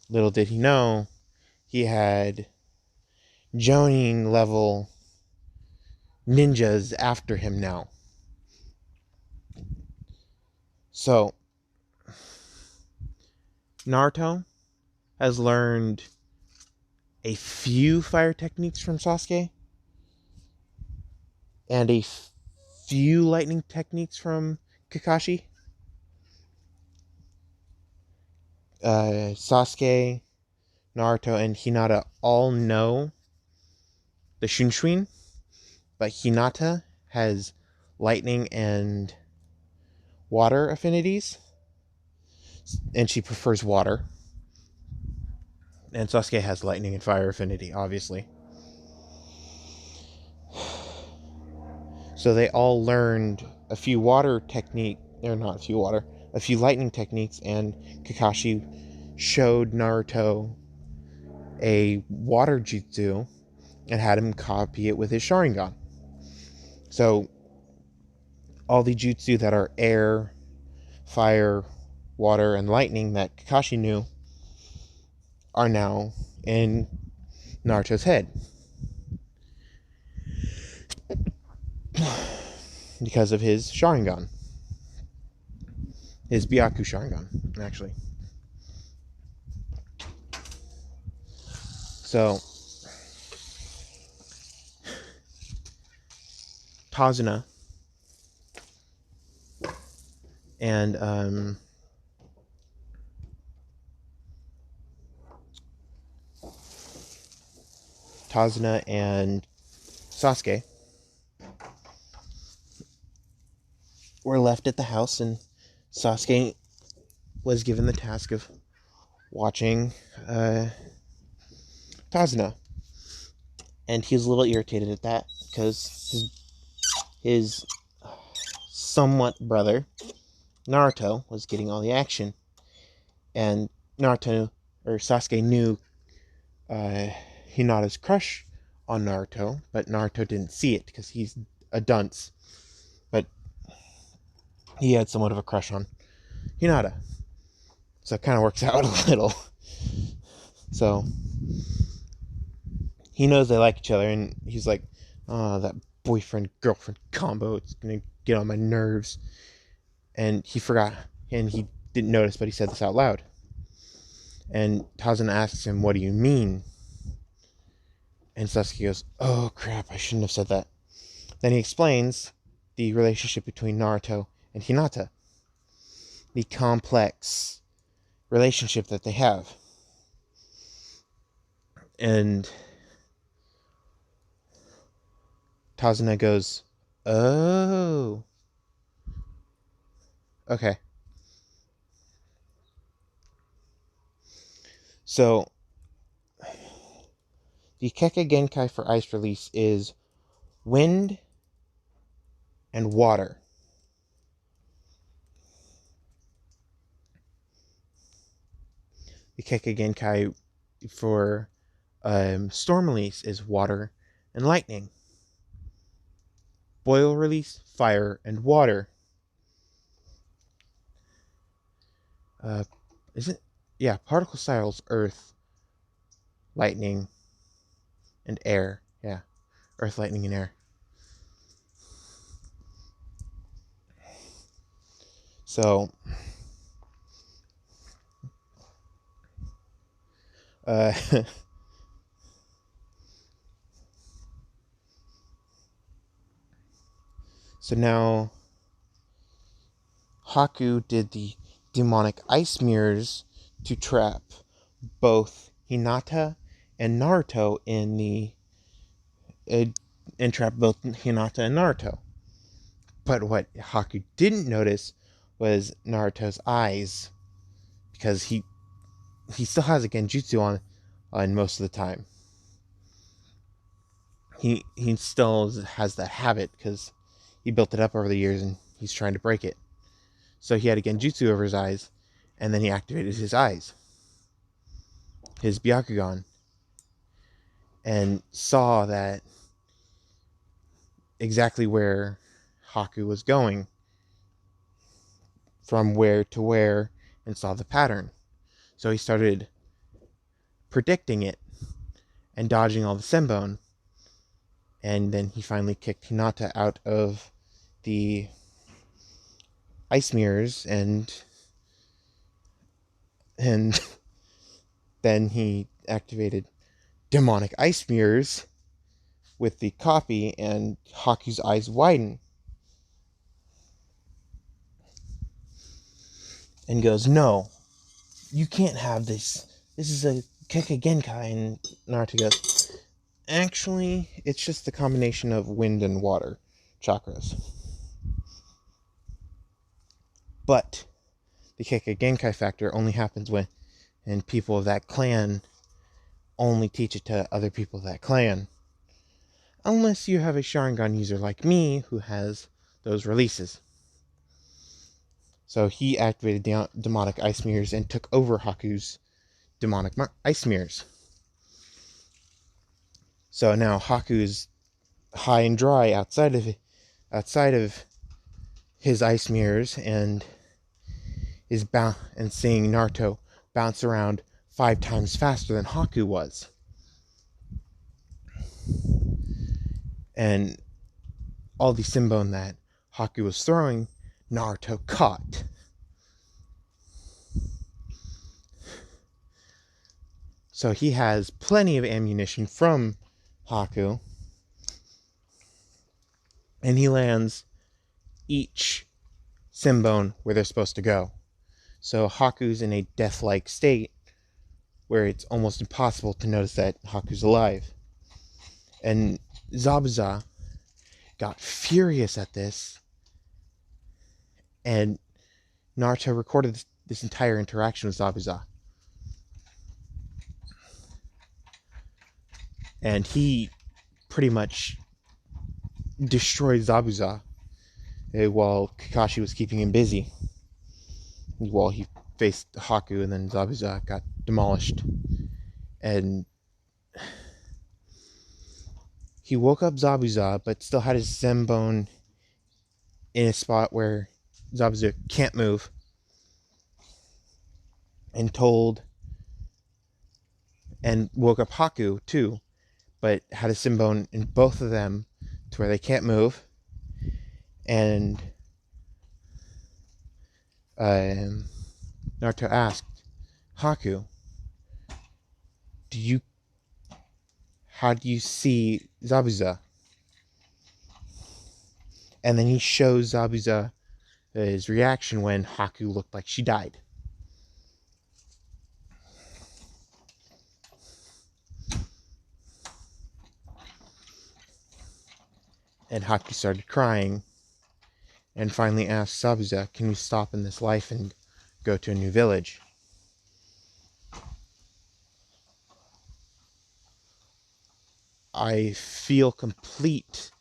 Little did he know, he had Jonin level ninjas after him now. So, Naruto has learned a few fire techniques from Sasuke and a few lightning techniques from Kakashi. Sasuke, Naruto, and Hinata all know the Shunshuin, but Hinata has lightning and water affinities, and she prefers water. And Sasuke has lightning and fire affinity, obviously. So they all learned a few a few lightning techniques, and Kakashi showed Naruto a water jutsu and had him copy it with his Sharingan. So all the jutsu that are air, fire, water, and lightning that Kakashi knew are now in Naruto's head. Because of his Sharingan. His Byaku Sharingan, actually. So, Tazuna and Sasuke were left at the house, and Sasuke was given the task of watching Tazuna. And he was a little irritated at that because his somewhat brother, Naruto, was getting all the action. And Sasuke knew Hinata's crush on Naruto, but Naruto didn't see it because he's a dunce. But he had somewhat of a crush on Hinata. So it kind of works out a little. So he knows they like each other, and he's like, oh, that boyfriend-girlfriend combo, it's going to get on my nerves. And he forgot, and he didn't notice, but he said this out loud. And Tazuna asks him, what do you mean? And Sasuke goes, oh crap, I shouldn't have said that. Then he explains the relationship between Naruto and Hinata. The complex relationship that they have. And Tazuna goes, oh. Okay. So, the Kekkei Genkai for ice release is wind and water. The Kekkei Genkai for storm release is water and lightning. Boil release, fire and water. Particle styles, earth, lightning, and air. Yeah, earth, lightning, and air. So, so now Haku did the demonic ice mirrors to trap both Hinata and Naruto uh, trap both Hinata and Naruto. But what Haku didn't notice was Naruto's eyes, because he still has a genjutsu on most of the time. He still has that habit because he built it up over the years and he's trying to break it. So he had a genjutsu over his eyes, and then he activated his eyes, his Byakugan, and saw that exactly where Haku was going, from where to where, and saw the pattern. So he started predicting it and dodging all the Senbon, and then he finally kicked Hinata out of the ice mirrors, and then he activated demonic ice mirrors with the copy, and Haku's eyes widen and goes, "No, you can't have this. This is a Keke Genkai." And Naruto goes, "Actually, it's just the combination of wind and water chakras." But the Keke Genkai factor only happens when people of that clan only teach it to other people of that clan. Unless you have a Sharingan user like me who has those releases. So he activated demonic ice mirrors and took over Haku's demonic ice mirrors. So now Haku is high and dry outside of his ice mirrors, and is and seeing Naruto bounce around 5 times faster than Haku was. And all the Senbon that Haku was throwing, Naruto caught. So he has plenty of ammunition from Haku, and he lands each Senbon where they're supposed to go. So Haku's in a death-like state where it's almost impossible to notice that Haku's alive. And Zabuza got furious at this, and Naruto recorded this entire interaction with Zabuza. And he pretty much destroyed Zabuza while Kakashi was keeping him busy, while he faced Haku, and then Zabuza got demolished. And he woke up Zabuza, but still had his Senbon in a spot where Zabuza can't move, and woke up Haku too, but had a Senbon in both of them to where they can't move. And Naruto asked Haku, how do you see Zabuza? And then he shows Zabuza his reaction when Haku looked like she died. And Haku started crying, and finally asked Zabuza, "Can we stop in this life and go to a new village?" I feel complete,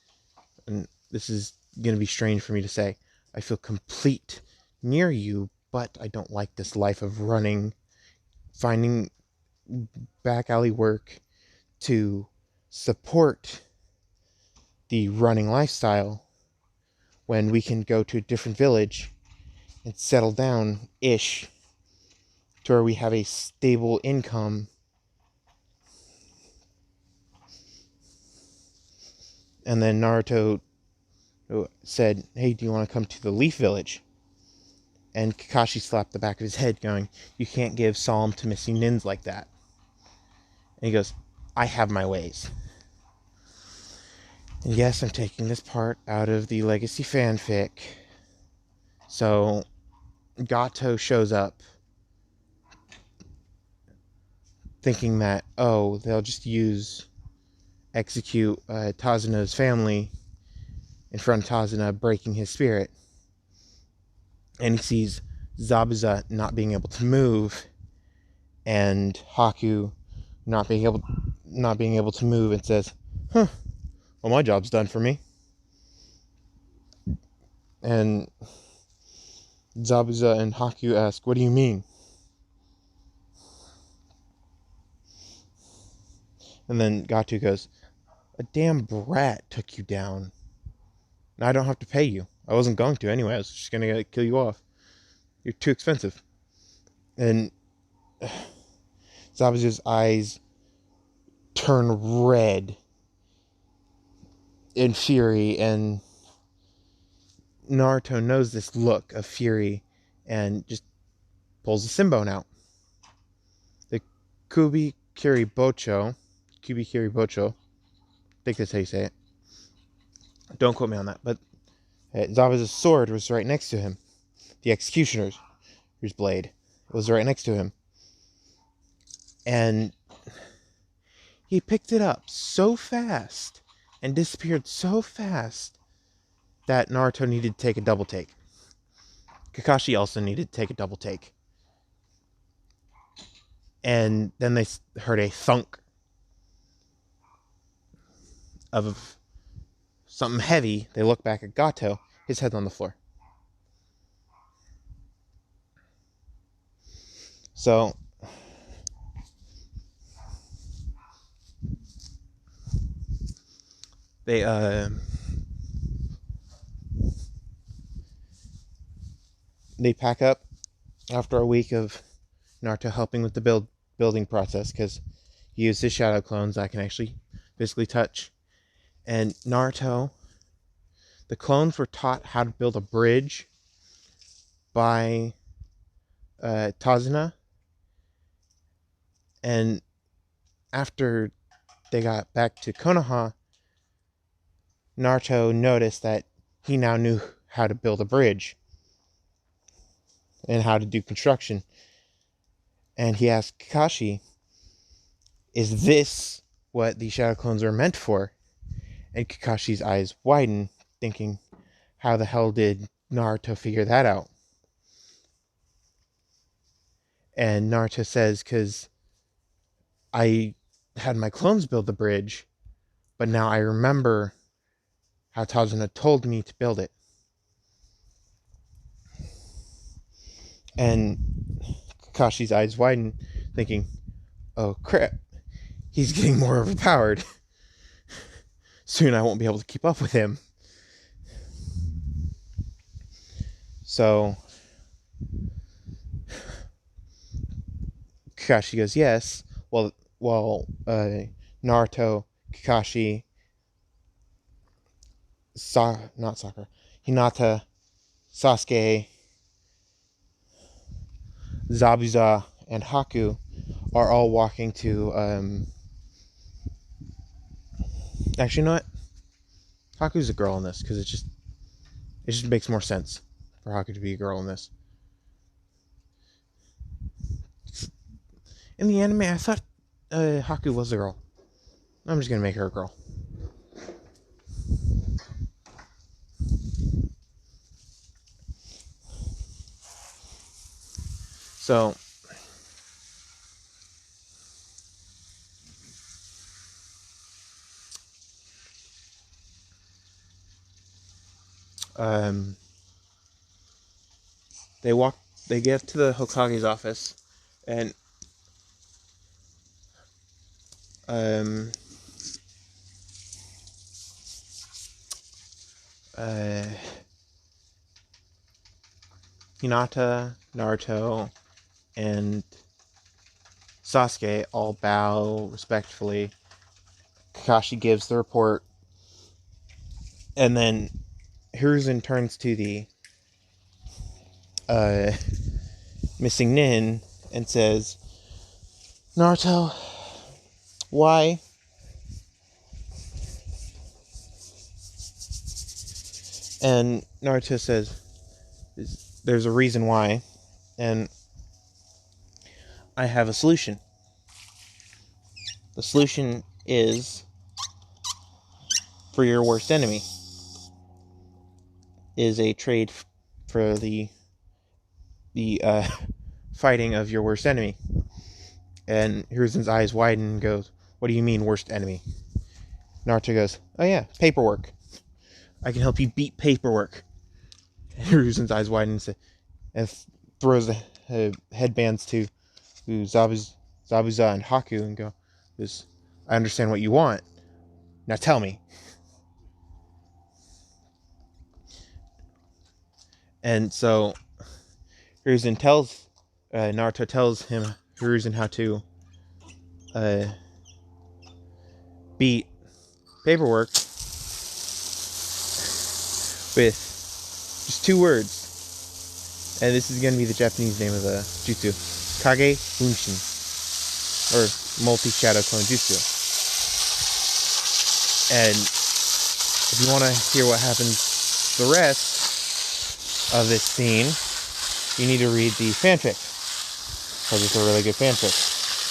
and this is going to be strange for me to say, I feel complete near you, but I don't like this life of running, finding back alley work to support the running lifestyle when we can go to a different village and settle down-ish to where we have a stable income. And then Naruto said, "Hey, do you want to come to the Leaf Village?" And Kakashi slapped the back of his head, going, "You can't give Psalm to missing nins like that." And he goes, "I have my ways." And yes, I'm taking this part out of the Legacy fanfic. So Gato shows up thinking that, oh, they'll just execute Tazana's family in front of Tazana, breaking his spirit. And he sees Zabuza not being able to move, and Haku not being able to move, and says, "Huh, well, my job's done for me." And Zabuza and Haku ask, "What do you mean?" And then Gato goes, "A damn brat took you down. Now I don't have to pay you. I wasn't going to anyway. I was just going to kill you off. You're too expensive." And Zabuza's eyes turn red in fury, and Naruto knows this look of fury and just pulls the Simbone out. The Kubikiri Bocho, I think that's how you say it. Don't quote me on that, but Zabuza's sword was right next to him. The executioner's blade was right next to him. And he picked it up so fast and disappeared so fast that Naruto needed to take a double take. Kakashi also needed to take a double take. And then they heard a thunk of something heavy. They look back at Gato. His head's on the floor. So they pack up after a week of Naruto helping with the building process, because he used his shadow clones that can actually physically touch. And Naruto, the clones were taught how to build a bridge by Tazuna. And after they got back to Konoha, Naruto noticed that he now knew how to build a bridge and how to do construction. And he asked Kakashi, "Is this what the shadow clones are meant for?" And Kakashi's eyes widen, thinking, how the hell did Naruto figure that out? And Naruto says, "Because I had my clones build the bridge, but now I remember how Tazuna told me to build it." And Kakashi's eyes widen, thinking, oh crap, he's getting more overpowered. Soon I won't be able to keep up with him. So Kakashi goes, yes. While Naruto, Kakashi, Hinata, Sasuke, Zabuza, and Haku are all walking to, actually, you know what? Haku's a girl in this, because it just makes more sense for Haku to be a girl in this. In the anime, I thought Haku was a girl. I'm just gonna make her a girl. So they get to the Hokage's office, and Hinata, Naruto, and Sasuke all bow respectfully. Kakashi gives the report, and then Hiruzen turns to the missing Nin and says, "Naruto, why?" And Naruto says, "There's a reason why, and I have a solution." The solution is for your worst enemy. Is a trade for the fighting of your worst enemy. And Hiruzen's eyes widen and goes, "What do you mean, worst enemy?" Naruto goes, "Oh yeah, paperwork. I can help you beat paperwork." And Hiruzen's eyes widen and throws the headbands to Zabuza and Haku and goes, "I understand what you want. Now tell me." And so Naruto tells Hiruzen how to beat paperwork with just 2 words. And this is going to be the Japanese name of the jutsu. Kage Bunshin. Or multi-shadow clone jutsu. And if you want to hear what happens the rest of this scene, you need to read the fanfic. Because it's a really good fanfic.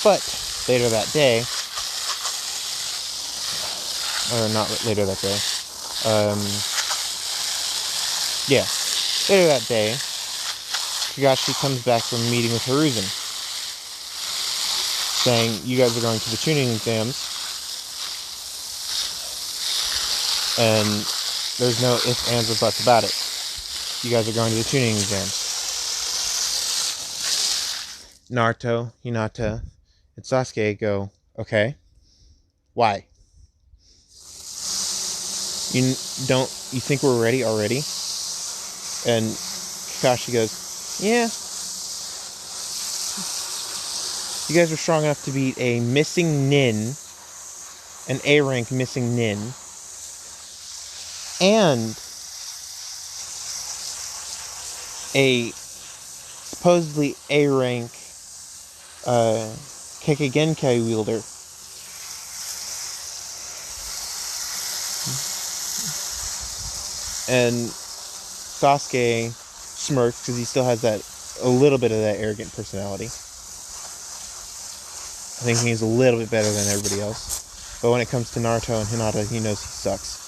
But later that day, or not later that day, yeah, later that day, Kakashi comes back from a meeting with Hiruzen, saying, "You guys are going to the tuning exams, and there's no ifs, ands, or buts about it. You guys are going to the tuning exams." Naruto, Hinata, and Sasuke go, "Okay, why? You think we're ready already?" And Kakashi goes, "Yeah. You guys are strong enough to beat a missing nin, an A-rank missing nin, and a supposedly A-rank Kekkei wielder. And Sasuke smirks because he still has a little bit of that arrogant personality. I think he's a little bit better than everybody else. But when it comes to Naruto and Hinata, he knows he sucks.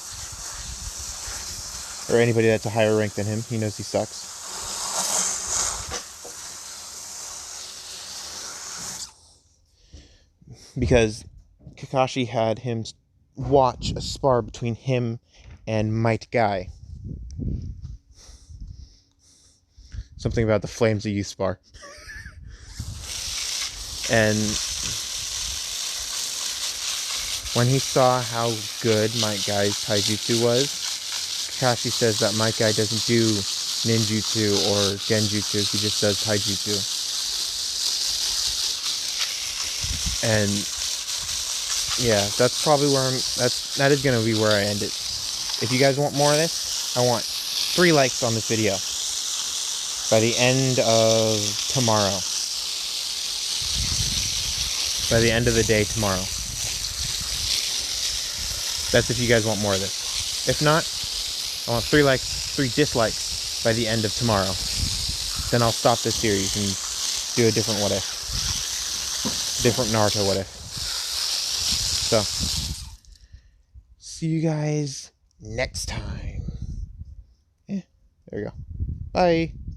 Or anybody that's a higher rank than him, he knows he sucks. Because Kakashi had him watch a spar between him and Might Guy. Something about the Flames of Youth spar. And when he saw how good Might Guy's taijutsu was, Kakashi says that Might Guy doesn't do ninjutsu or genjutsu, he just does taijutsu. And yeah, that's probably where that is going to be where I end it. If you guys want more of this, I want 3 likes on this video by the end of tomorrow. By the end of the day tomorrow. That's if you guys want more of this. If not, I want 3 likes, 3 dislikes by the end of tomorrow. Then I'll stop this series and do a different what if. Different Naruto what if. So, see you guys next time. There you go. Bye.